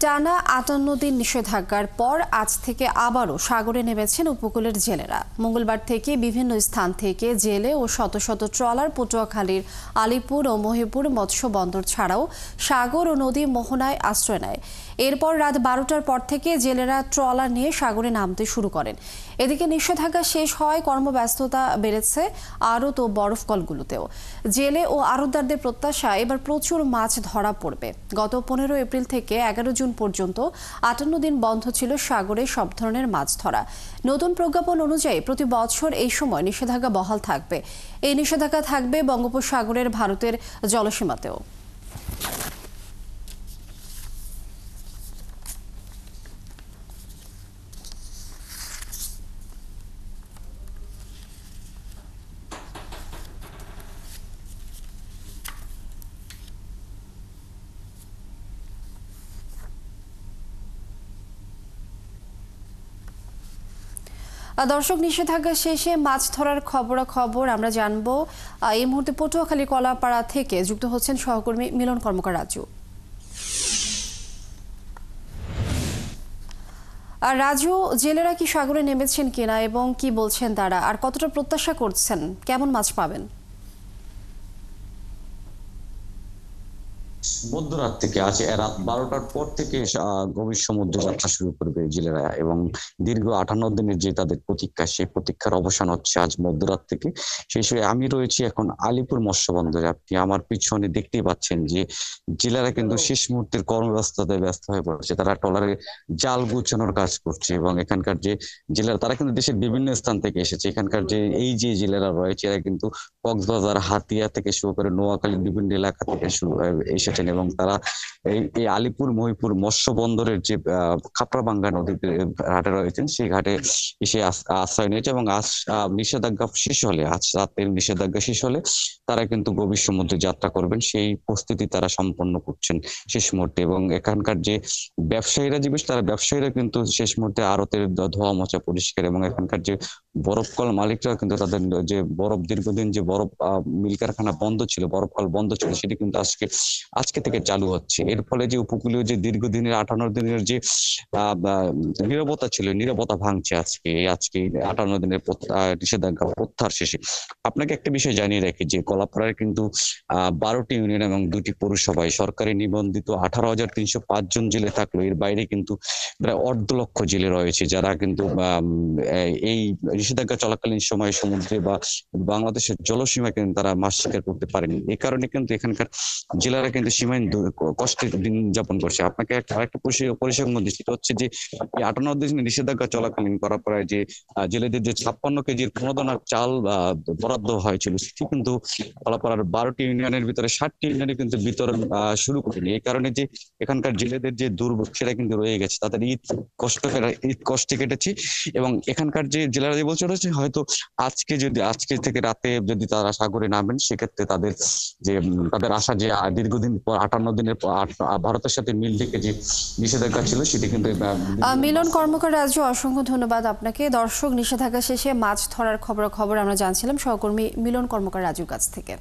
টানা ৫৮ দিন নিষেধাজ্ঞার পর আজ থেকে আবারও সাগরে নেমেছেন উপকূলের জেলেরা। মঙ্গলবার থেকে বিভিন্ন স্থান থেকে জেলে ও শত শত ট্রলার পটুয়াখালীর আলিপুর ও মহিপুর মৎস্য বন্দর ছাড়াও সাগর ও নদী মোহনায় আশ্রয় নেয়। এরপর রাত ১২টার পর থেকে জেলেরা ট্রলার নিয়ে সাগরে নামতে শুরু করেন। এদিকে নিষেধাজ্ঞা শেষ হওয়ায় কর্মব্যস্ততা বেড়েছে আড়ত ও বরফকলগুলোতেও। জেলে ও আড়তদারদের প্রত্যাশা এবার প্রচুর মাছ ধরা পড়বে। গত ১৫ এপ্রিল থেকে ১১ জুন পর্যন্ত ৫৮ দিন বন্ধ ছিল সাগরে সব ধরনের মাছ ধরা। নতুন প্রজ্ঞাপন অনুযায়ী প্রতি বছর এই সময় নিষেধাজ্ঞা বহাল থাকবে। এই নিষেধাজ্ঞা থাকবে বঙ্গোপসাগরের ভারতের জলসীমাতেও। দর্শক, নিষেধাজ্ঞা শেষে মাছ ধরার খবরাখবর আমরা জানবো। এই মুহূর্তে পটুয়াখালী কলাপাড়া থেকে যুক্ত হচ্ছেন সহকর্মী মিলন কর্মকার রাজু। রাজু, জেলেরা কি সাগরে নেমেছেন কিনা এবং কি বলছেন তারা, আর কতটা প্রত্যাশা করছেন কেমন মাছ পাবেন? মধ্যরাত থেকে আজ রাত ১২টার পর থেকে গভীর সমুদ্রে যাত্রা শুরু করবে জেলেরা, এবং দীর্ঘ ৫৮ দিনের যে তাদের প্রতীক্ষা, সেই প্রতীক্ষার অবসান হচ্ছে আজ মধ্যরাত থেকে। সেই হিসেবে আমি রয়েছি এখন আলিপুর মৎস্য বন্দরে। আপনি আমার পিছনে দেখতেই পাচ্ছেন যে জেলেরা কিন্তু শেষ মুহূর্তের কর্মব্যস্ততায় ব্যস্ত হয়ে পড়েছে। তারা ট্রলারে জাল গুছানোর কাজ করছে, এবং এখানকার যে জেলেরা তারা কিন্তু দেশের বিভিন্ন স্থান থেকে এসেছে। এখানকার যে এই যে জেলেরা রয়েছে এরা কিন্তু কক্সবাজার, হাতিয়া থেকে শুরু করে নোয়াখালীর বিভিন্ন এলাকা থেকে এসেছেন, এবং তারা এই আলিপুর মহিপুর মৎস্য বন্দরের যে খাপড়াভাঙ্গা নদীতে ঘাটে রয়েছেন সেই ঘাটে এসে আশ্রয় নিয়েছে। এবং আজ নিষেধাজ্ঞা শেষ হলে, আজ রাতের নিষেধাজ্ঞা শেষ হলে তারা কিন্তু গভীর সমুদ্রে যাত্রা করবেন, সেই প্রস্তুতি তারা সম্পন্ন করছেন শেষ মুহূর্তে। এবং এখানকার যে ব্যবসায়ীরা যে তারা ব্যবসায়ীরা কিন্তু শেষ মুহূর্তে আড়তের ধোয়া মোছা পরিষ্কার, এবং এখানকার যে বরফকল মালিকরা কিন্তু তাদের যে বরফ দীর্ঘদিন যে বরফ মিল কারখানা বন্ধ ছিল, বরফকল বন্ধ ছিল, সেটি কিন্তু আজকে থেকে চালু হচ্ছে। এর ফলে যে উপকূলীয় যে দীর্ঘদিনের ৫৮ দিনের যে নীরবতা ছিল, নীরবতা ভাঙছে আজকে ৫৮ দিনের নিষেধাজ্ঞা প্রত্যাহার শেষে। আপনাকে একটা বিষয় জানিয়ে রাখি যে কলাপাড়ার কিন্তু ১২টি ইউনিয়ন এবং ২টি পৌরসভায় সরকারি নিবন্ধিত ১৮,৩০৫ জন জেলে থাকলো। এর বাইরে কিন্তু প্রায় ১.৫ লক্ষ জেলে রয়েছে যারা কিন্তু এই নিষেধাজ্ঞা চলাকালীন সময়ে সমুদ্রে বা বাংলাদেশের জলসীমা কিন্তু তারা মাছ শিকার করতে পারেনি। এই কারণে কিন্তু এখানকার জেলারা কিন্তু সীমাহীন কষ্টের দিন যাপন করছে। আপনাকে আরেকটা পরিসংখ্যান দিচ্ছি, সেটা হচ্ছে যে এই ৫৮ দিনের নিষেধাজ্ঞা চলাকালীন করাপাড়ায় যে জেলেদের যে ৫৬ কেজির প্রণোদনার চাল বরাদ্দ হয়েছিল, সেটি কিন্তু কলাপাড়ার ১২টি ইউনিয়নের ভিতরে ৭টি ইউনিয়নে কিন্তু বিতরণ শুরু করেনি। এই কারণে যে এখানকার জেলেদের যে দুর্ভোগ সেটা কিন্তু রয়ে গেছে। তাদের ঈদ কষ্টে কেটেছে, এবং এখানকার যে জেলারা যে বলছে হয়তো আজকে থেকে রাতে যদি তারা সাগরে নামেন, সেক্ষেত্রে তাদের আশা যে দীর্ঘদিন পর ৫৮ দিনের ভারতের সাথে মিল রেখে যে নিষেধাজ্ঞা ছিল সেটি কিন্তু। মিলন কর্মকার রাজু, অসংখ্য ধন্যবাদ আপনাকে। দর্শক, নিষেধাজ্ঞা শেষে মাছ ধরার খবর আমরা জানছিলাম সহকর্মী মিলন কর্মকার রাজুর কাছ থেকে।